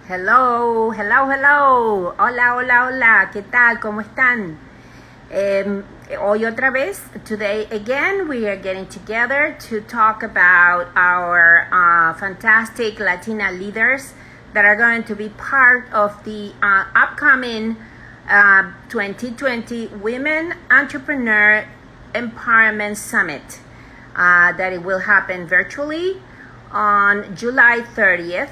Hello, hello, hello. Hola, hola, hola. ¿Qué tal? ¿Cómo están? Hoy otra vez, today again, we are getting together to talk about our fantastic Latina leaders that are going to be part of the upcoming 2020 Women Entrepreneur Empowerment Summit that it will happen virtually on July 30th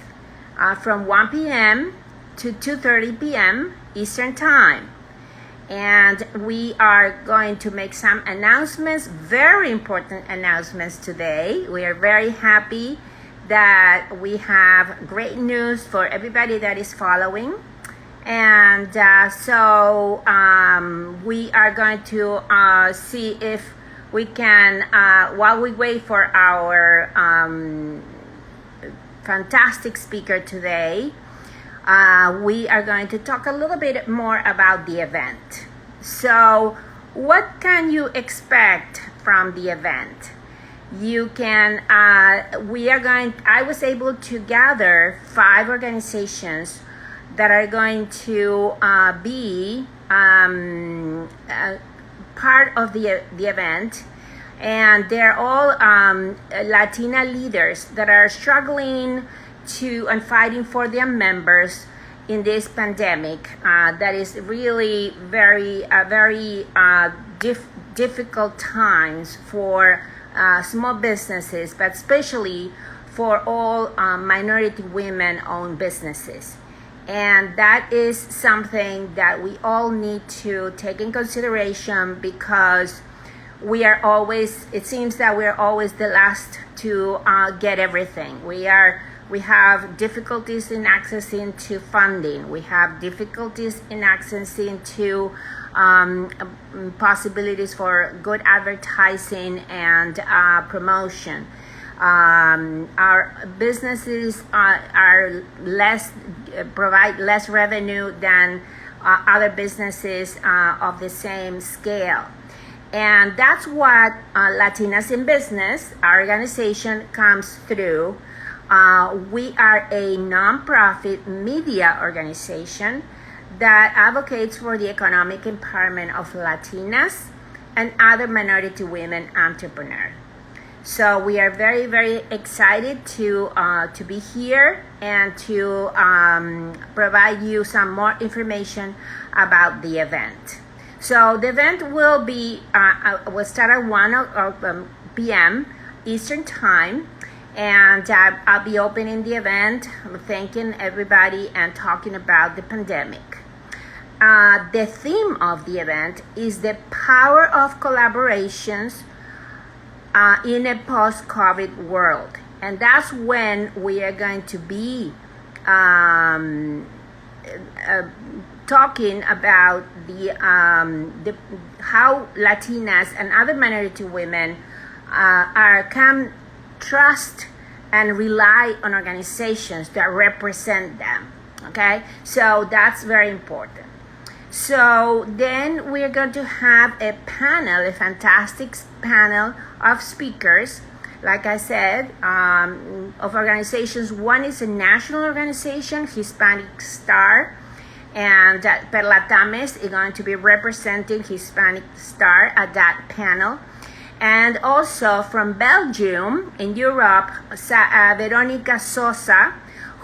from 1 p.m. to 2:30 p.m. Eastern Time. And we are going to make some announcements, very important announcements today. We are very happy that we have great news for everybody that is following. And so we are going to see if we can, while we wait for our fantastic speaker today, we are going to talk a little bit more about the event. So what can you expect from the event? You can, I was able to gather 5 organizations that are going to be part of the event. And they're all Latina leaders that are struggling to and fighting for their members in this pandemic that is really very difficult times for small businesses, but especially for all minority women-owned businesses. And that is something that we all need to take in consideration, because it seems that we're always the last to get everything. We have difficulties in accessing to funding. We have difficulties in accessing to possibilities for good advertising and promotion. Our businesses provide less revenue than other businesses of the same scale. And that's what Latinas in Business, our organization, comes through. We are a nonprofit media organization that advocates for the economic empowerment of Latinas and other minority women entrepreneurs. So we are very, very excited to be here and to provide you some more information about the event. So the event will start at 1 p.m. Eastern Time, and I'll be opening the event, thanking everybody and talking about the pandemic. The theme of the event is the power of collaborations in a post-COVID world, and that's when we are going to be talking about how Latinas and other minority women can trust and rely on organizations that represent them. Okay, so that's very important. So then we're going to have a fantastic panel of speakers, like I said, of organizations. One is a national organization, Hispanic Star, and Perlatames is going to be representing Hispanic Star at that panel. And also from Belgium, in Europe, Veronica Sosa,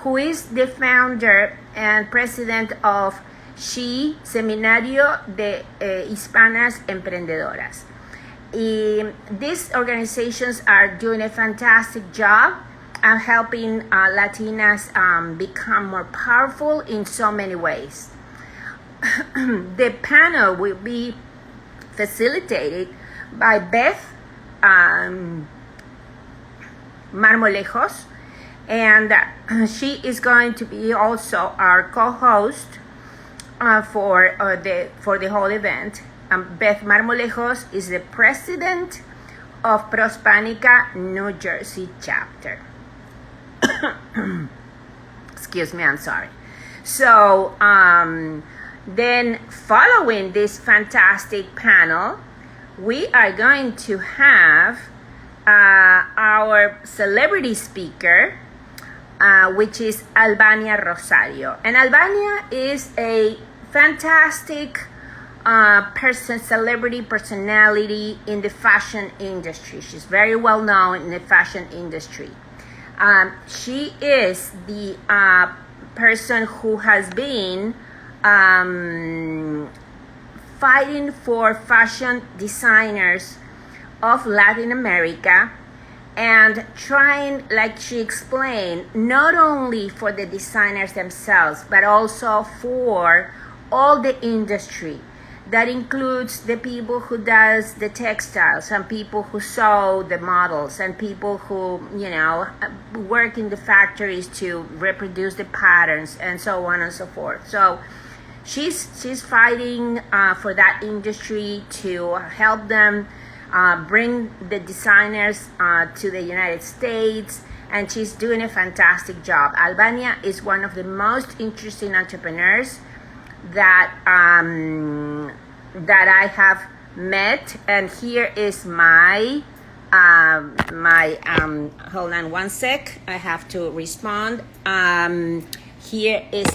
who is the founder and president of Seminario de Hispanas Emprendedoras. These organizations are doing a fantastic job helping Latinas become more powerful in so many ways. The panel will be facilitated by Beth Marmolejos, and she is going to be also our co-host for the whole event. Beth Marmolejos is the president of Prospanica New Jersey chapter. Excuse me, I'm sorry. So then following this fantastic panel, we are going to have our celebrity speaker, which is Albania Rosario. And Albania is a fantastic celebrity personality in the fashion industry. She's very well known in the fashion industry. She is the person who has been fighting for fashion designers of Latin America and trying, like she explained, not only for the designers themselves, but also for all the industry. That includes the people who does the textiles, and people who sew the models, and people who, work in the factories to reproduce the patterns, and so on and so forth. So she's fighting for that industry to help them bring the designers to the United States, and she's doing a fantastic job. Albania is one of the most interesting entrepreneurs that I have met, and here is my hold on one sec, I have to respond. Here is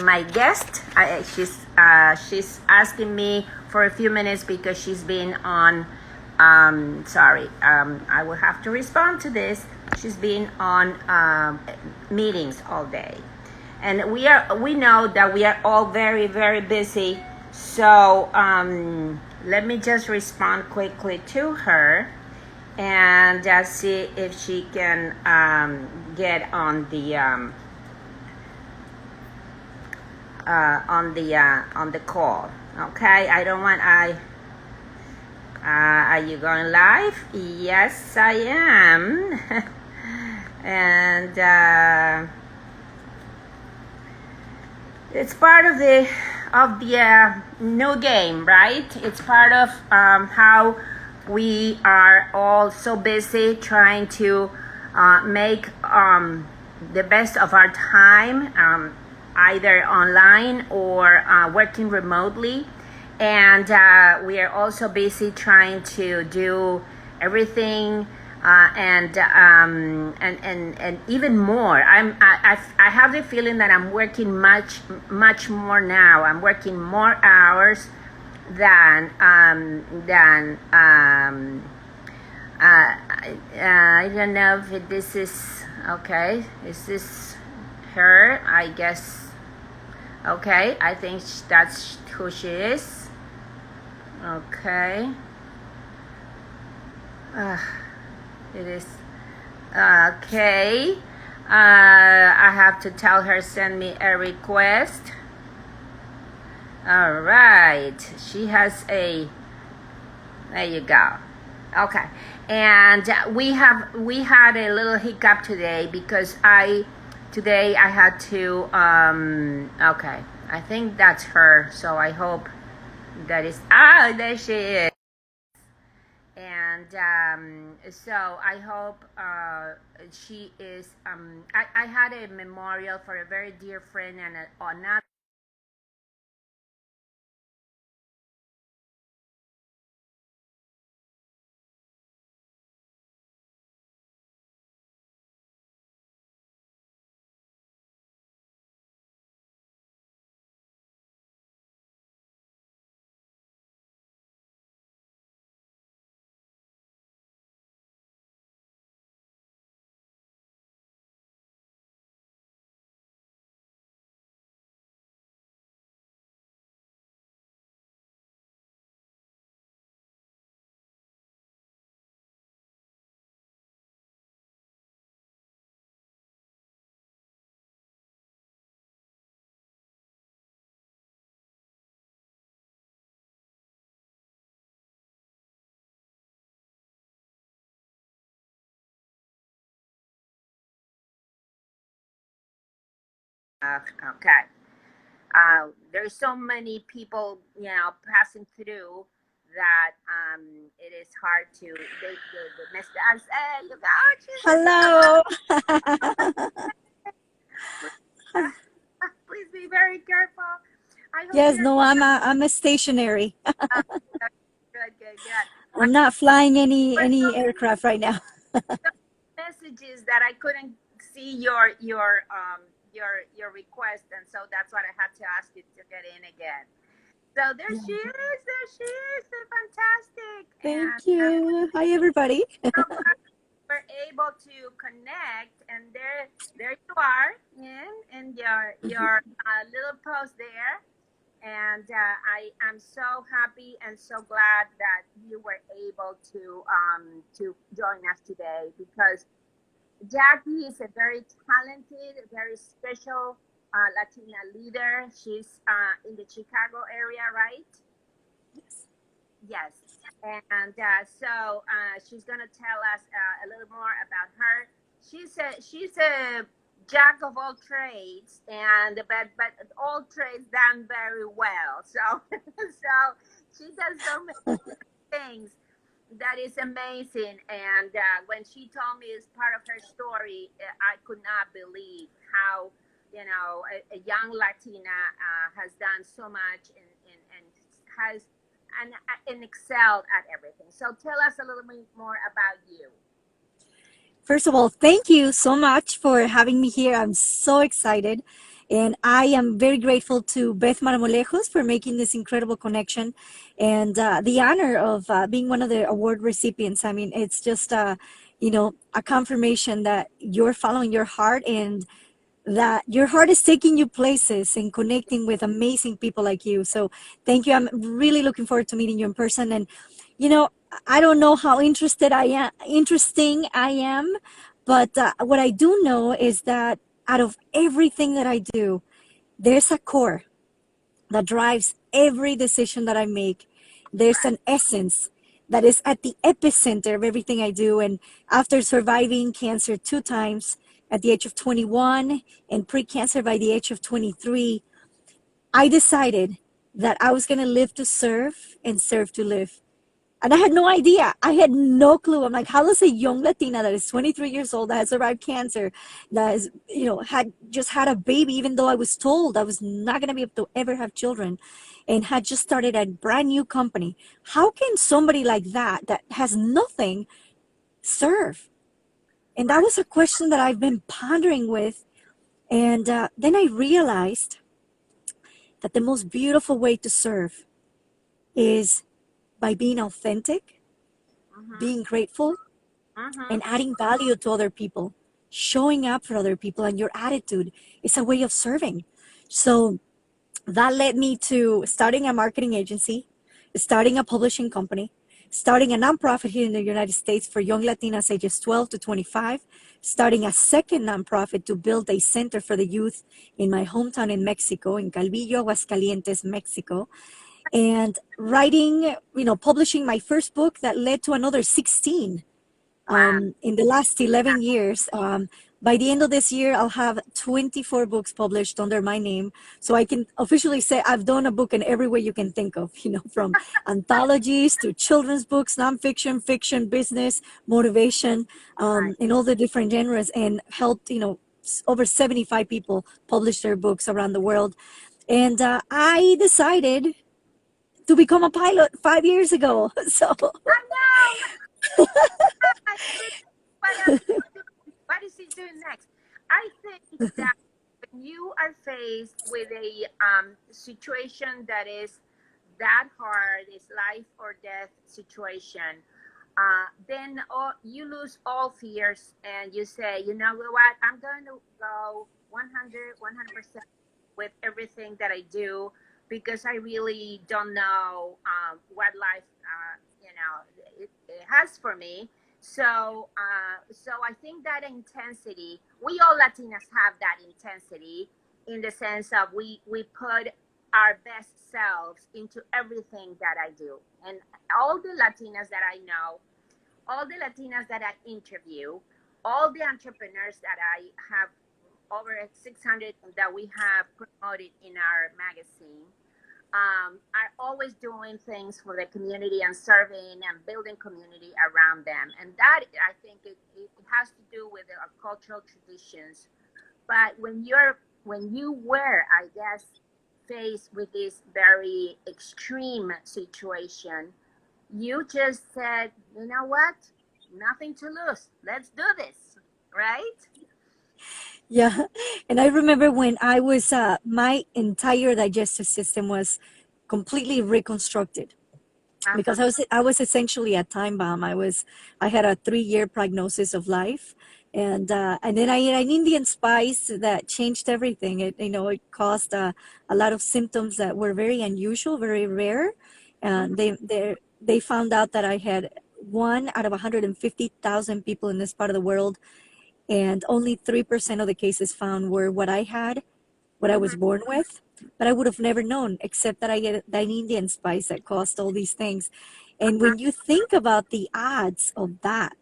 my guest. She's asking me for a few minutes because she's been on I will have to respond to this. She's been on meetings all day, and we know that we are all very, very busy. So let me just respond quickly to her and see if she can get on the call. Okay, I don't want are you going live? Yes, I am. And it's part of the new game, right? It's part of how we are all so busy trying to make the best of our time, either online or working remotely. And we are also busy trying to do everything and even more. I have the feeling that I'm working much more now. I'm working more hours than I don't know if this is okay. Is this her? I guess. Okay, I think that's who she is. Okay. It is okay. I have to tell her send me a request. All right, she has a. There you go. Okay, and we had a little hiccup today because today I had to. Okay, I think that's her. So I hope that is. There she is. And so I hope she is. I had a memorial for a very dear friend and another. Okay. There's so many people, passing through that it is hard to the message. Hey, you Hello. please be very careful. I hope Yes, no, I'm a stationary. good. I'm not flying any aircraft right now. Messages that see your request, and so that's what I had to ask you to get in again. So there Yeah. she is. There she is. Fantastic. And Thank you. Hi, everybody. so glad we're able to connect. And there you are in your little post there. And I am so happy and so glad that you were able to join us today, because Jackie is a very talented, very special Latina leader. She's in the Chicago area, right? Yes. And she's gonna tell us a little more about her. She's a jack of all trades, and but all trades done very well. So so she does so many things that is amazing. And when she told me as part of her story, I could not believe how, a young Latina has done so much, and has and excelled at everything. So tell us a little bit more about you. First of all, thank you so much for having me here. I'm so excited. And I am very grateful to Beth Marmolejos for making this incredible connection and the honor of being one of the award recipients. I mean, it's just, a confirmation that you're following your heart and that your heart is taking you places and connecting with amazing people like you. So thank you. I'm really looking forward to meeting you in person. And, I don't know how interesting I am, but what I do know is that out of everything that I do, there's a core that drives every decision that I make. There's Right. an essence that is at the epicenter of everything I do. And after surviving cancer 2 times at the age of 21 and pre-cancer by the age of 23, I decided that I was going to live to serve and serve to live. And I had no idea. I had no clue. I'm like, how does a young Latina that is 23 years old, that has survived cancer, that is, had just had a baby, even though I was told I was not going to be able to ever have children, and had just started a brand new company. How can somebody like that has nothing, serve? And that Right. was a question that I've been pondering with. And then I realized that the most beautiful way to serve is by being authentic, Mhm. being grateful, Mhm. and adding value to other people, showing up for other people, and your attitude is a way of serving. So that led me to starting a marketing agency, starting a publishing company, starting a nonprofit here in the United States for young Latinas ages 12 to 25, starting a second nonprofit to build a center for the youth in my hometown in Mexico, in Calvillo, Aguascalientes, Mexico, and writing, publishing my first book that led to another 16 Wow. in the last 11 years. By the end of this year, I'll have 24 books published under my name. So I can officially say I've done a book in every way you can think of, from anthologies to children's books, nonfiction, fiction, business, motivation, Right. in all the different genres, and helped, over 75 people publish their books around the world. And I decided to become a pilot 5 years ago. So I know. My goodness. What else is he doing? What is he doing next? I think that when you are faced with a situation that is that hard, is life or death situation, then you lose all fears, and you say, you know what, I'm going to go 100% with everything that I do, because I really don't know what life, it has for me. So I think that intensity, we all Latinas have that intensity, in the sense of we put our best selves into everything that I do. And all the Latinas that I know, all the Latinas that I interview, all the entrepreneurs that I have, over 600 that we have promoted in our magazine, are always doing things for the community and serving and building community around them. And that, I think, it has to do with our cultural traditions. But when you were, I guess, faced with this very extreme situation, you just said, you know what? Nothing to lose. Let's do this, right? Yeah. And I remember when I was, my entire digestive system was completely reconstructed because Uh-huh. I was essentially a time bomb. I had a 3 year prognosis of life. And then I ate an Indian spice that changed everything. It caused a lot of symptoms that were very unusual, very rare. Mhm. And they found out that I had one out of 150,000 people in this part of the world, and only 3% of the cases found were what I had, what I was Mhm. born with. But I would have never known, except that I get an Indian spice that caused all these things. And Uh-huh. when you think about the odds of that,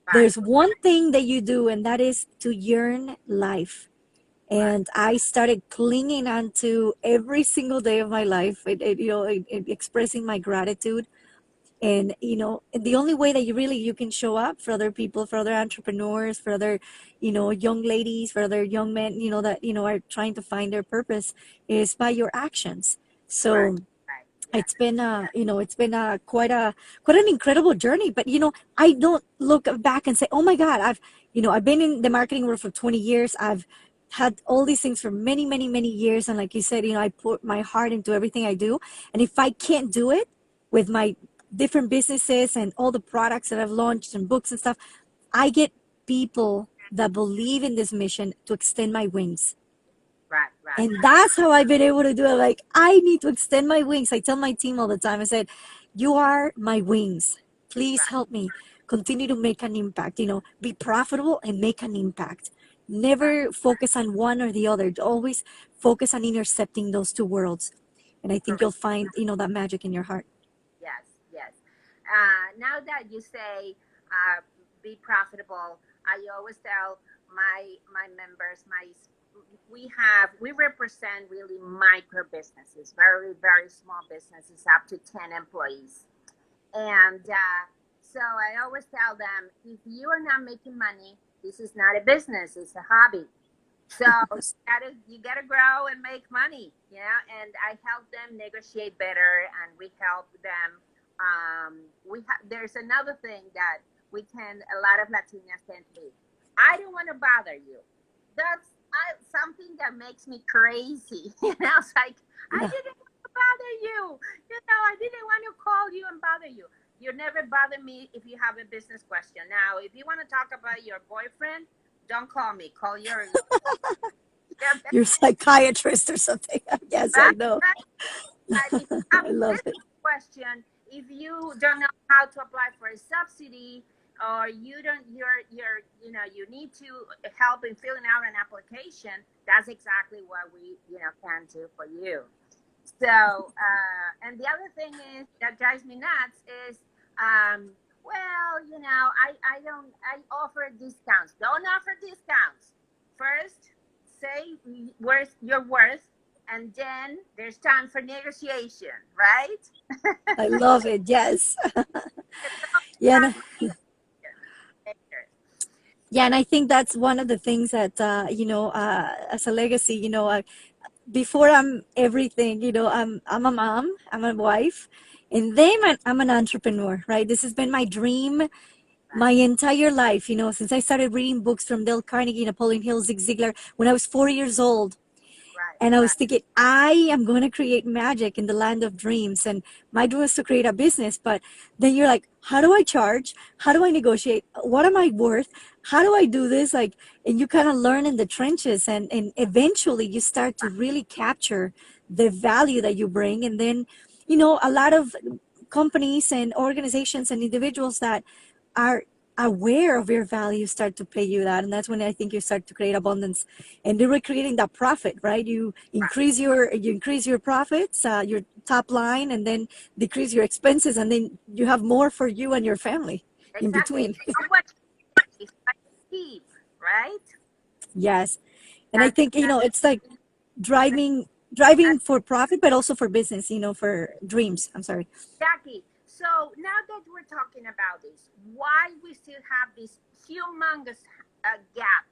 Right. there's one thing that you do, and that is to yearn life. Right. And I started clinging on to every single day of my life, expressing my gratitude. And the only way that you can show up for other people, for other entrepreneurs, for other young ladies, for other young men, that are trying to find their purpose, is by your actions. Right. So Right. Yeah. it's been quite an incredible journey. But I don't look back and say, oh my god, I've been in the marketing world for 20 years. I've had all these things for many, many, many years, and like you said, I put my heart into everything I do. And if I can't do it with my different businesses and all the products that I've launched and books and stuff, I get people that believe in this mission to extend my wings. Right. Right. And that's how I've been able to do it. Like, I need to extend my wings. I tell my team all the time, I said, you are my wings. Please Right. help me continue to make an impact, be profitable and make an impact. Right. Never focus on one or the other. Always focus on intercepting those two worlds. And I think Correct. you'll find, that magic in your heart. Yes. Yes. Now that you say be profitable, I always tell my members, we represent really micro businesses, very very small businesses, up to 10 employees. And so I always tell them, if you are not making money, this is not a business, it's a hobby. So you gotta grow and make money, And I help them negotiate better, and we help them. There's another thing that a lot of Latinas tend to be. I don't want to bother you. That's something that makes me crazy. It's like, I Yeah. didn't want to bother you. I didn't want to call you and bother you. You never bother me if you have a business question. Now, if you want to talk about your boyfriend, don't call me. Call your You're a psychiatrist or something. Yes, I right, know. right. But if you have I a love it. business question, if you don't know how to apply for a subsidy, or you don't, you need to help in filling out an application, that's exactly what we, can do for you. So, and the other thing is that drives me nuts is, well, I offer discounts. Don't offer discounts. First, say worth your worth, and then there's time for negotiation, right? I love it. Yes. It's Yeah. all later. Yeah, and I think that's one of the things that as a legacy, before I'm everything, I'm a mom, I'm a wife, and then I'm an entrepreneur, right? This has been my dream my Right, entire life, since I started reading books from Dale Carnegie, Napoleon Hill, Zig Ziglar when I was 4 years old. right, And I was right, thinking, I am going to create magic in the land of dreams. And my dream was to create a business. But then you're like, how do I charge? How do I negotiate? What am I worth? How do I do this? Like, and you kind of learn in the trenches. And eventually you start to really capture the value that you bring. And then, a lot of companies and organizations and individuals that are aware of your value start to pay you that, and that's when I think you start to create abundance, and you're creating that profit, right? right. You increase your profits, your top line, and then decrease your expenses, and then you have more for you and your family in Exactly. between. Know what is like keep, right? Yes. And I That's think exactly. it's like And driving for profit, but also for business, for dreams. I'm sorry. Jackie, so now that we're talking about this, why we still have this humongous gap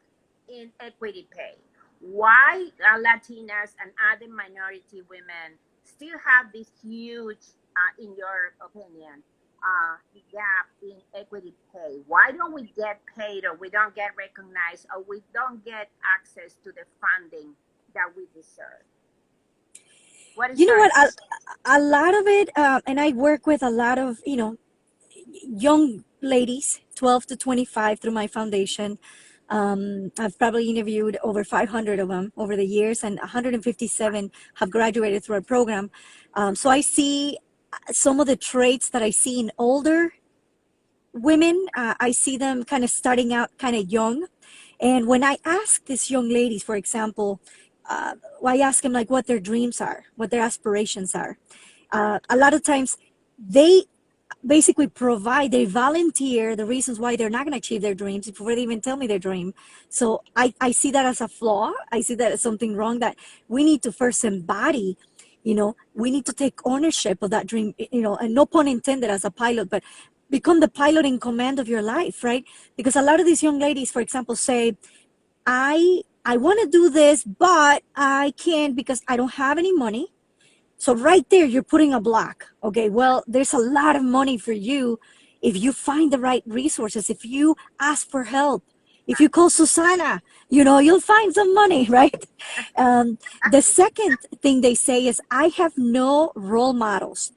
in equity pay? Why Latinas and other minority women still have this huge, in your opinion, the gap in equity pay? Why don't we get paid, or we don't get recognized, or we don't get access to the funding that we deserve? What is You know your what? A lot of it, and I work with a lot of, young ladies, 12 to 25, through my foundation. I've probably interviewed over 500 of them over the years, and 157 have graduated through our program. So I see some of the traits that I see in older women. I see them kind of starting out kind of young. And when I ask these young ladies, for example, I ask them like what their dreams are, what their aspirations are. A lot of times they basically they volunteer the reasons why they're not going to achieve their dreams before they even tell me their dream. So I see that as a flaw. I see that as something wrong that we need to first embody. We need to take ownership of that dream, and no pun intended as a pilot, but become the pilot in command of your life, right? Because a lot of these young ladies, for example, say, I want to do this, but I can't because I don't have any money. So right there, you're putting a block. Okay, well, there's a lot of money for you if you find the right resources, if you ask for help, if you call Susana, you'll find some money, right? The second thing they say is, I have no role models.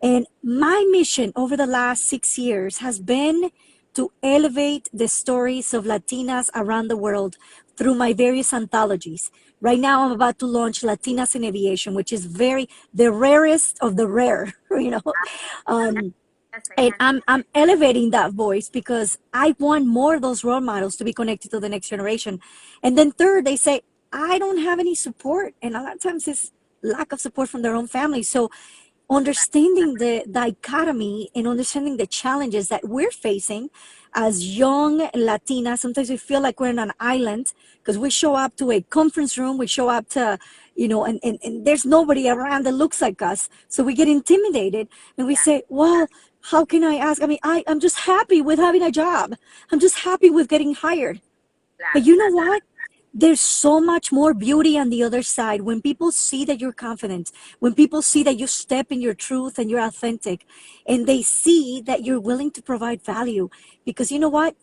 And my mission over the last 6 years has been to elevate the stories of Latinas around the world through my various anthologies. Right now, I'm about to launch Latinas in Aviation, which is the rarest of the rare, Um, Yes, I and can. I'm elevating that voice because I want more of those role models to be connected to the next generation. And then third, they say, I don't have any support. And a lot of times it's lack of support from their own family. So understanding the dichotomy and understanding the challenges that we're facing as young Latinas. Sometimes we feel like we're in an island because we show up to a conference room, we show up to, and there's nobody around that looks like us. So we get intimidated and we Yeah, say, well, how can I ask? I mean, I'm just happy with having a job. I'm just happy with getting hired. But claro. you know what? There's so much more beauty on the other side when people see that you're confident, when people see that you step in your truth and you're authentic, and they see that you're willing to provide value. Because you know what?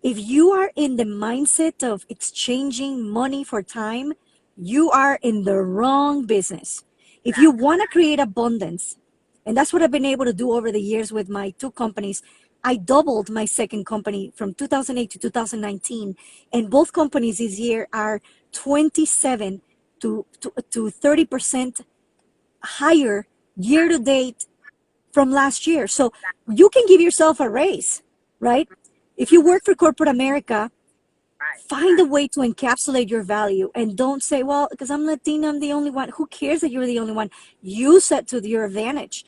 If you are in the mindset of exchanging money for time, you are in the wrong business. If you Claro. want to create abundance, and that's what I've been able to do over the years with my two companies. I doubled my second company from 2008 to 2019, and both companies this year are 27 to 30% higher year to date from last year. So you can give yourself a raise, right? If you Mm-hmm. work for corporate America, Right, find a way to encapsulate your value and don't say, well, because I'm Latina, I'm the only one. Who cares that you're the only one? Use that to your advantage.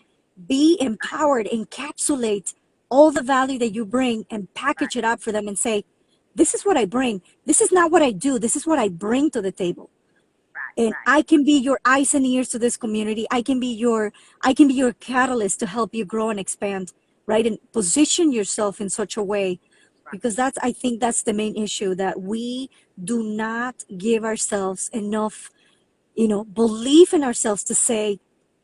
Be empowered, encapsulate all the value that you bring and right, package it up for them and say, this is what I bring. This is not what I do. This is what I bring to the table. right, And right, I can be your eyes and ears to this community. I can be your catalyst to help you grow and expand, right? And position yourself in such a way, right. because I think that's the main issue, that we do not give ourselves enough, belief in ourselves to say,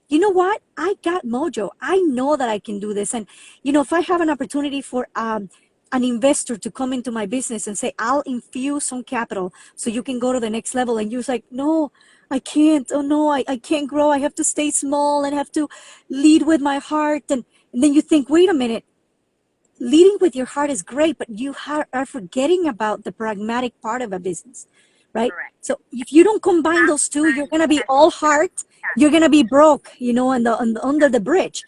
you know what? I got mojo. I know that I can do this. And, if I have an opportunity for an investor to come into my business and say, I'll infuse some capital so you can go to the next level. And you're like, no, I can't. Oh, no, I can't grow. I have to stay small and have to lead with my heart. And then you think, wait a minute, leading with your heart is great, but you are forgetting about the pragmatic part of a business, right? Correct. So if you don't combine Top those two, you're line, going to be yes, all heart. yes, You're going to be broke, under the bridge.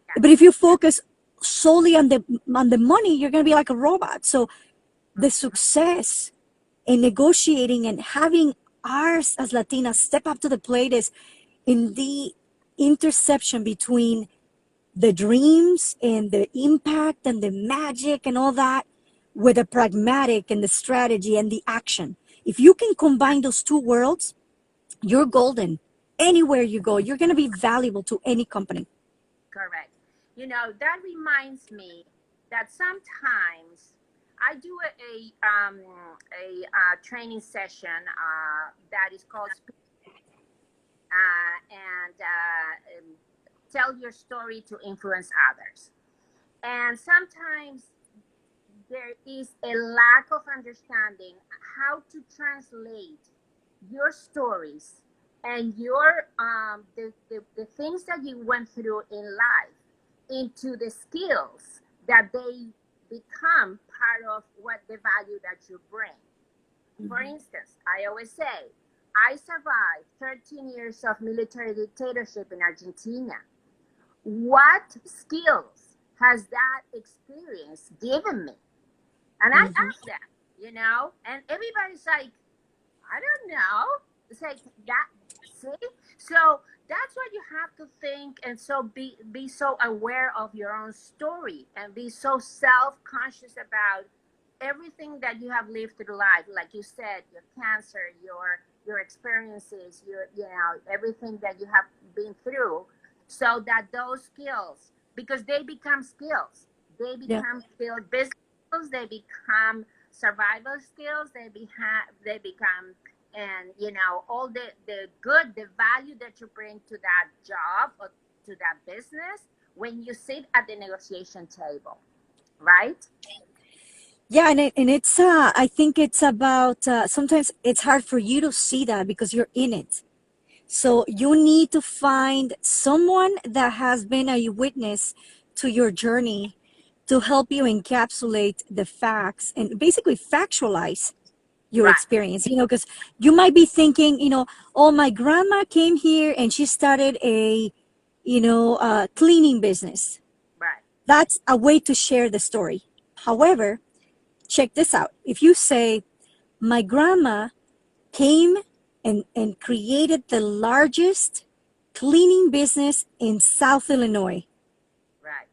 yes, But if you focus solely on the money, you're going to be like a robot. So the success in negotiating and having ours as Latinas step up to the plate is in the interception between the dreams and the impact and the magic and all that with the pragmatic and the strategy and the action. If you can combine those two worlds, you're golden. Anywhere you go, you're going to be valuable to any company. correct. That reminds me that sometimes I do a training session that is called and tell your story to influence others. And sometimes there is a lack of understanding how to translate your stories and your the things that you went through in life into the skills that they become part of what the value that you bring. For Mhm. instance, I always say, I survived 13 years of military dictatorship in Argentina. What skills has that experience given me? And I Mhm. asked them, and everybody's like, I don't know. It's like that. See, so that's what you have to think, and so be so aware of your own story, and be so self conscious about everything that you have lived through life. Like you said, your cancer, your experiences, everything that you have been through, so that those skills, because they become skills, they Yeah. become business skills, they become survival skills, they become, and all the good, the value that you bring to that job or to that business when you sit at the negotiation table, right? Yeah, and it's I think it's about sometimes it's hard for you to see that because you're in it. So you need to find someone that has been a witness to your journey to help you encapsulate the facts and basically factualize your Right, experience, because you might be thinking, oh, my grandma came here and she started a, cleaning business. right, That's a way to share the story. However, check this out. If you say, my grandma came and created the largest cleaning business in South Illinois, right,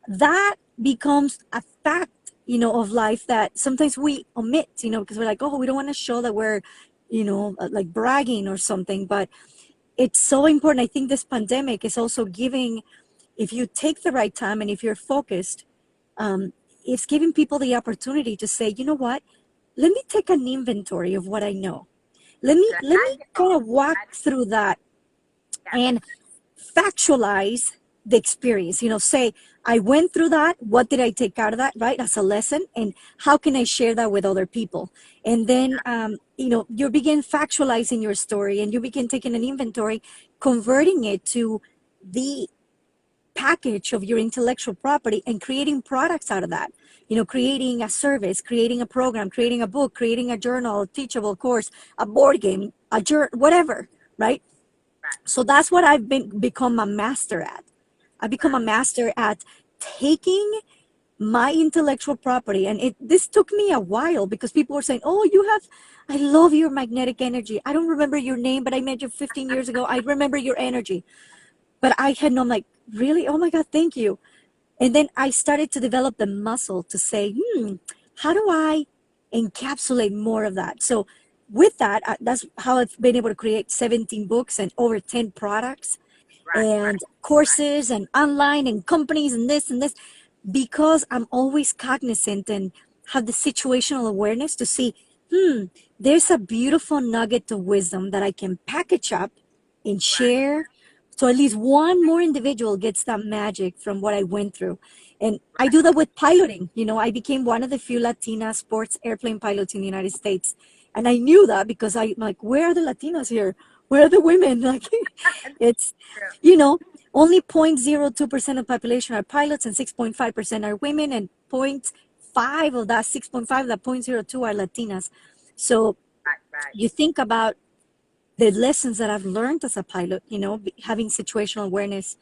that becomes a fact, of life that sometimes we omit, because we're like, oh, we don't want to show that we're, like bragging or something. But it's so important. I think this pandemic is also giving, if you take the right time and if you're focused, um, it's giving people the opportunity to say, you know what, let me take an inventory of what I know. Let me kind of walk that, through that yes, and factualize the experience. Say, I went through that. What did I take out of that, right? As a lesson. And how can I share that with other people? And then, you begin factualizing your story and you begin taking an inventory, converting it to the package of your intellectual property and creating products out of that. Creating a service, creating a program, creating a book, creating a journal, a teachable course, a board game, whatever, right? right, So that's what I've become a master at. I become a right, master at taking my intellectual property, and this took me a while because people were saying, oh, I love your magnetic energy. I don't remember your name, but I met you 15 years ago. I remember your energy. But I had no, I'm like, really? Oh my God, thank you. And then I started to develop the muscle to say, how do I encapsulate more of that? So with that, that's how I've been able to create 17 books and over 10 products right, right, and courses and online and companies and this, because I'm always cognizant and have the situational awareness to see, there's a beautiful nugget of wisdom that I can package up and right, share. So at least one more individual gets that magic from what I went through. And I right. do that with piloting. I became one of the few Latina sports airplane pilots in the United States. And I knew that because I'm like, where are the Latinas here? Where are the women? Like, it's, True. you know, only 0.02% of population are pilots and 6.5% are women, and point 0.5 of that 6.5, that 0.02 are Latinas. So Right, right, you think about the lessons that I've learned as a pilot, having situational awareness,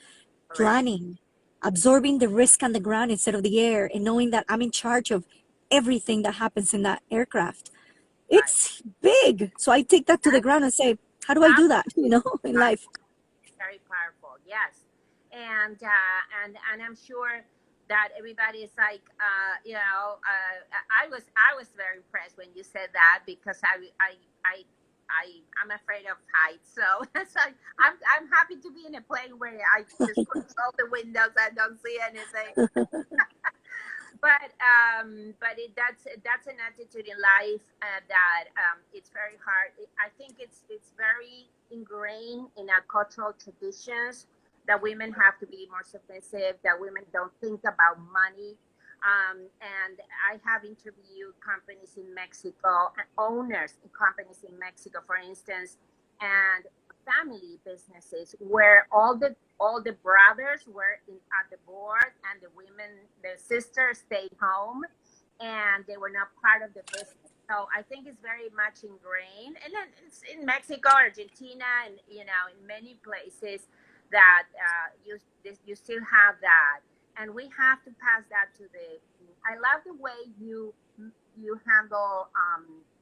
correct. planning, absorbing the risk on the ground instead of the air, and knowing that I'm in charge of everything that happens in that aircraft. Right. It's big. So I take that to the Yes, ground and say, how do I powerful, do that, in life? very powerful. Yes, and I'm sure that everybody is like, I was very impressed when you said that, because I'm afraid of heights, so so I'm happy to be in a plane where I just close all the windows and don't see anything. But that's an attitude in life, that it's very hard. I think it's very ingrained in our cultural traditions that women have to be more submissive, that women don't think about money. And I have interviewed companies in Mexico, owners in companies in Mexico, for instance, and family businesses where all the brothers were at the board, and the women, the sisters, stayed home, and they were not part of the business. So I think it's very much ingrained, and then it's in Mexico, Argentina, and in many places that you still have that, and we have to pass that to the. I love the way you handle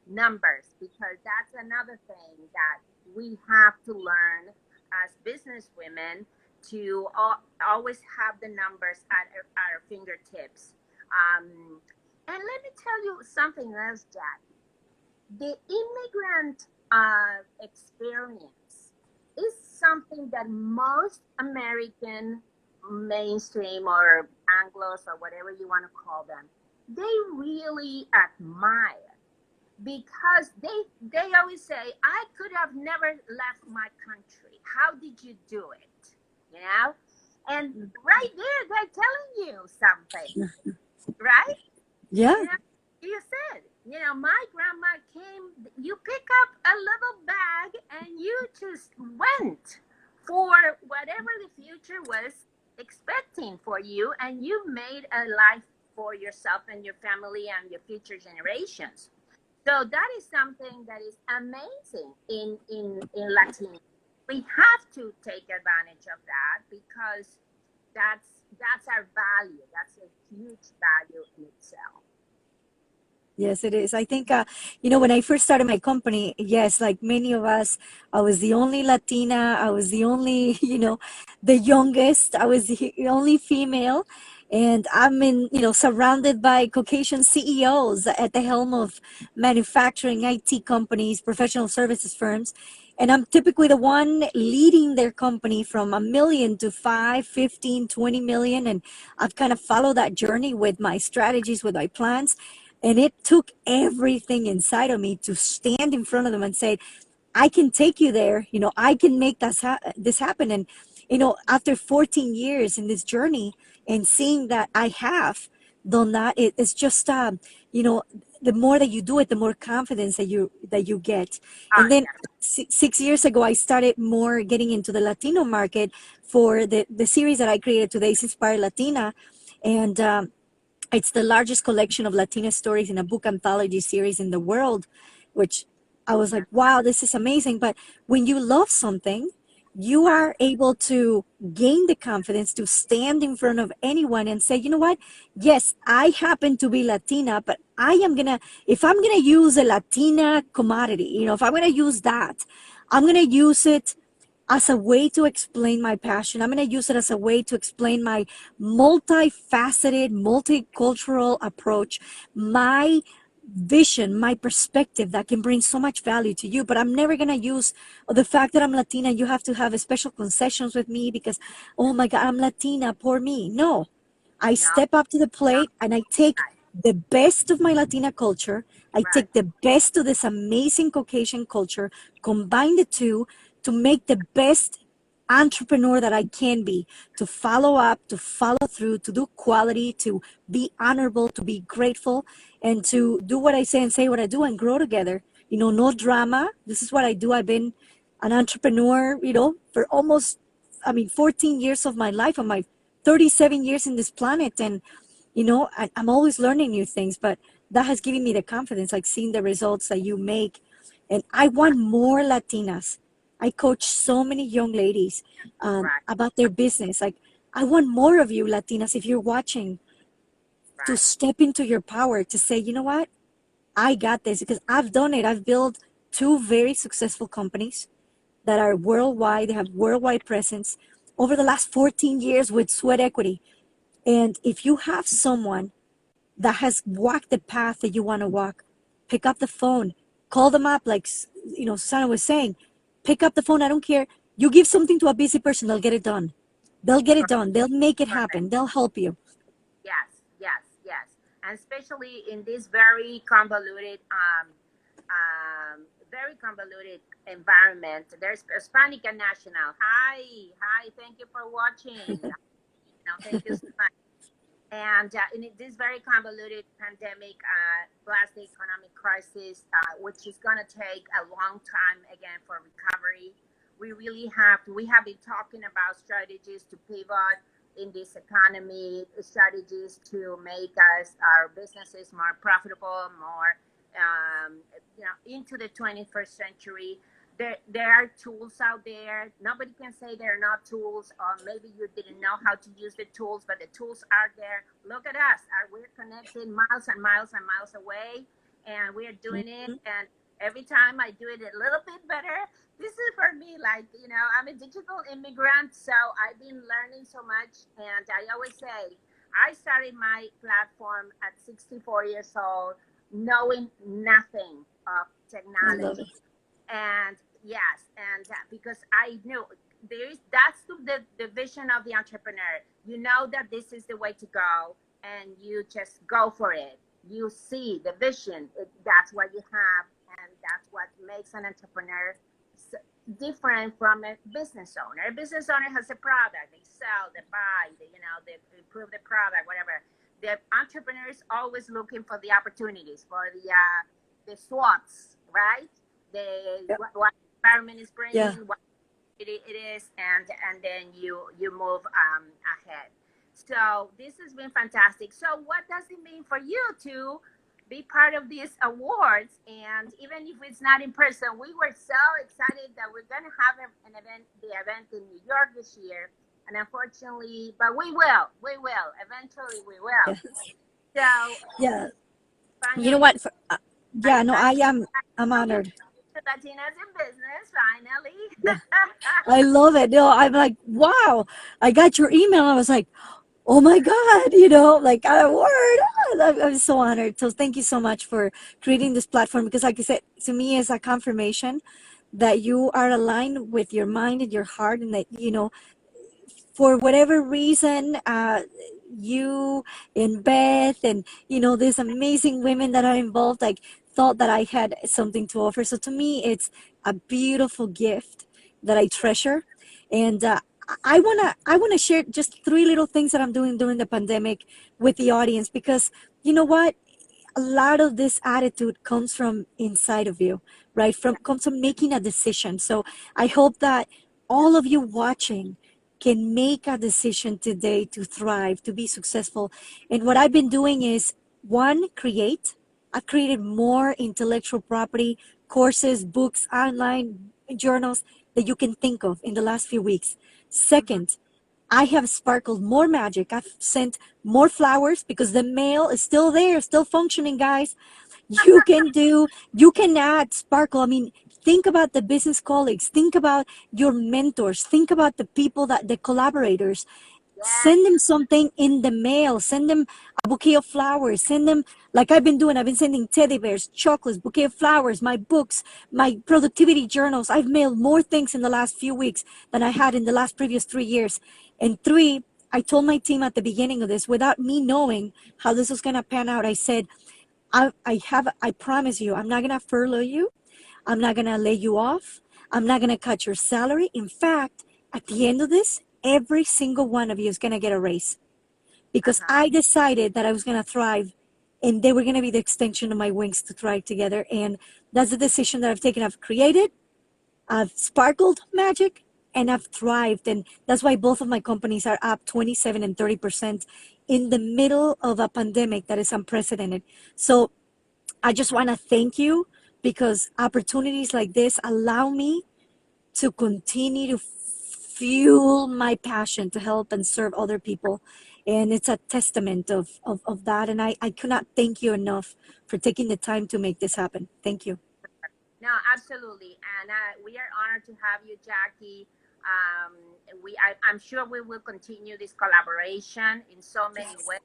numbers, because that's another thing that we have to learn as business women, to always have the numbers at our fingertips. And let me tell you something else, Jack. The immigrant experience is something that most American mainstream or Anglos or whatever you want to call them, they really admire, because they always say, I could have never left my country. How did you do it? You know? And right there, they're telling you something, right? Yeah. You know, you said, my grandma came, you pick up a little bag and you just went for whatever the future was expecting for you, and you made a life for yourself and your family and your future generations. So that is something that is amazing in Latina. We have to take advantage of that, because that's our value. That's a huge value in itself. Yes, it is. I think, when I first started my company, yes, like many of us, I was the only Latina. I was the only, the youngest. I was the only female. And I'm surrounded by Caucasian CEOs at the helm of manufacturing, IT companies, professional services firms. And I'm typically the one leading their company from 1 million to 5, 15, 20 million. And I've kind of followed that journey with my strategies, with my plans. And it took everything inside of me to stand in front of them and say, I can take you there. I can make this happen. And, after 14 years in this journey and seeing that I have done that, it's just, the more that you do it, the more confidence that you get. Oh And then yeah, 6 years ago, I started more getting into the Latino market for the series that I created today, is Inspire Latina. And, it's the largest collection of Latina stories in a book anthology series in the world, which I was like, wow, this is amazing. But when you love something, you right. are able to gain the confidence to stand in front of anyone and say, you know what? Yes, I happen to be Latina, but if I'm going to use a Latina commodity, if I'm going to use that, I'm going to use it as a way to explain my passion. I'm going to use it as a way to explain my multifaceted, multicultural approach, my vision, my perspective that can bring so much value to you. But I'm never going to use the fact that I'm Latina. You have to have a special concessions with me because, oh my God, I'm Latina, poor me. No, I No, step up to the no, plate and I take right, the best of my Latina culture. I right, take the best of this amazing Caucasian culture, combine the two to make the best entrepreneur that I can be, to follow up, to follow through, to do quality, to be honorable, to be grateful, and to do what I say and say what I do and grow together. No drama. This is what I do. I've been an entrepreneur, for almost, 14 years of my life, on my 37 years in this planet. And, I'm always learning new things, but that has given me the confidence, like seeing the results that you make. And I want more Latinas. I coach so many young ladies right, about their business. Like, I want more of you Latinas, if you're watching, to right, step into your power, to say, you know what? I got this, because I've done it. I've built two very successful companies that are worldwide. They have worldwide presence over the last 14 years with sweat equity. And if you have someone that has walked the path that you want to walk, pick up the phone, call them up, like Susana was saying, pick up the phone. I don't care. You give something to a busy person, they'll get it done. They'll get it done. They'll make it correct. happen. They'll help you. Yes, yes, yes. And especially in this very convoluted convoluted environment. There's Hispanic and National. Hi, thank you for watching. Thank you so much. And in this very convoluted pandemic, plus the economic crisis, which is going to take a long time again for recovery, we have been talking about strategies to pivot in this economy, strategies to make our businesses more profitable, more into the 21st century. There are tools out there. Nobody can say there are not tools, or maybe you didn't know how to use the tools, but the tools are there. Look at us. We're connected miles and miles and miles away, and we are doing it. And every time I do it a little bit better, this is for me, like, I'm a digital immigrant, so I've been learning so much. And I always say, I started my platform at 64 years old, knowing nothing of technology. And yes, and because I knew that's the vision of the entrepreneur. You know that this is the way to go, and you just go for it. You see the vision. That's what you have, and that's what makes an entrepreneur different from a business owner. A business owner has a product. They sell, they buy, they improve the product, whatever. The entrepreneur is always looking for the opportunities, for the SWOTs, right? What environment is bringing, what it is, and then you move ahead. So this has been fantastic. So what does it mean for you to be part of these awards? And even if it's not in person, we were so excited that we're going to have the event in New York this year. And unfortunately, but we will, eventually we will. So Yeah. finally, You know what? I'm honored. Latinas in Business, finally. Yeah. I love it. No, I'm like, wow. I got your email. I was like, oh my God, like a word. I'm so honored. So thank you so much for creating this platform, because like I said, to me it's a confirmation that you are aligned with your mind and your heart, and that, for whatever reason, you and Beth and these amazing women that are involved, like, thought that I had something to offer. So to me, it's a beautiful gift that I treasure, and I wanna share just three little things that I'm doing during the pandemic with the audience, because you know what, a lot of this attitude comes from inside of you, right? Comes from making a decision. So I hope that all of you watching can make a decision today to thrive, to be successful. And what I've been doing is, one, create. I've created more intellectual property courses, books, online journals that you can think of in the last few weeks. Second, I have sparkled more magic. I've sent more flowers because the mail is still there, still functioning, guys. You can add sparkle. I mean, think about the business colleagues, think about your mentors, think about the people, the collaborators. Yes. Send them something in the mail, send them a bouquet of flowers, send them, like I've been doing. I've been sending teddy bears, chocolates, bouquet of flowers, my books, my productivity journals. I've mailed more things in the last few weeks than I had in the last previous 3 years. And three, I told my team at the beginning of this, without me knowing how this was going to pan out, I said, I promise you, I'm not going to furlough you. I'm not going to lay you off. I'm not going to cut your salary. In fact, at the end of this, every single one of you is going to get a raise, because I decided that I was going to thrive, and they were going to be the extension of my wings to thrive together. And that's the decision that I've taken. I've created, I've sparkled magic, and I've thrived. And that's why both of my companies are up 27 and 30% in the middle of a pandemic that is unprecedented. So I just want to thank you, because opportunities like this allow me to continue to fuel my passion to help and serve other people. And it's a testament of that. And I could not thank you enough for taking the time to make this happen. Thank you. No, absolutely. And we are honored to have you, Jackie. I'm sure we will continue this collaboration in so many ways.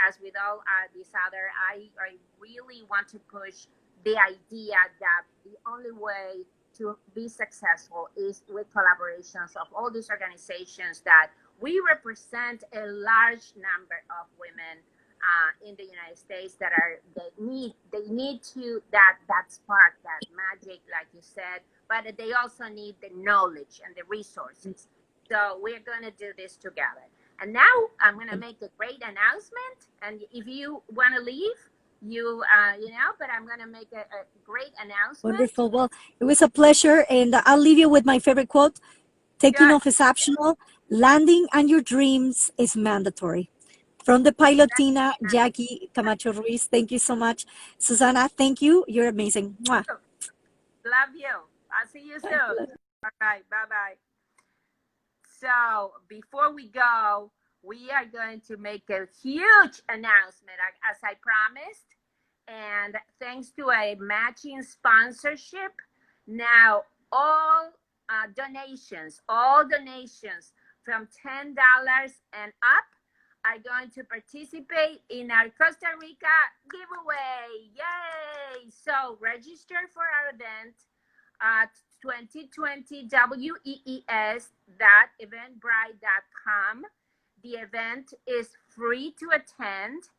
As with all these other, I really want to push the idea that the only way to be successful is with collaborations of all these organizations, that we represent a large number of women in the United States that are they need to that spark, that magic, like you said, but they also need the knowledge and the resources. So we're going to do this together. And now I'm going to make a great announcement. And if you want to leave, but I'm going to make a great announcement. Wonderful. Well, it was a pleasure. And I'll leave you with my favorite quote: taking Good. off is optional, landing on your dreams is mandatory. From the Latina, Jackie Camacho-Ruiz, thank you so much. Susana, thank you. You're amazing. Mwah. Love you. I'll see you soon. All right. Bye bye. So before we go, we are going to make a huge announcement, as I promised. And thanks to a matching sponsorship, now all donations from $10 and up are going to participate in our Costa Rica giveaway. Yay! So register for our event at 2020 wees.eventbrite.com. The event is free to attend,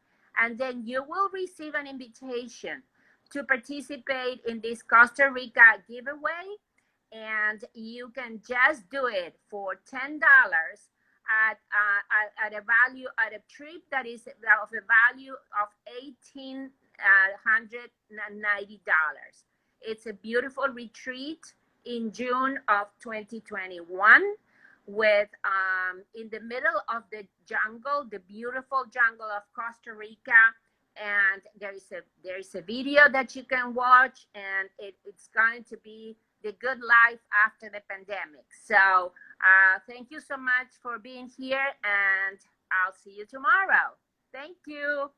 and then you will receive an invitation to participate in this Costa Rica giveaway. And you can just do it for $10 at a trip that is of a value of $1,890. It's a beautiful retreat in June of 2021 with in the middle of the jungle, the beautiful jungle of Costa Rica. And there is a video that you can watch, and it's going to be the good life after the pandemic. So thank you so much for being here, and I'll see you tomorrow. Thank you.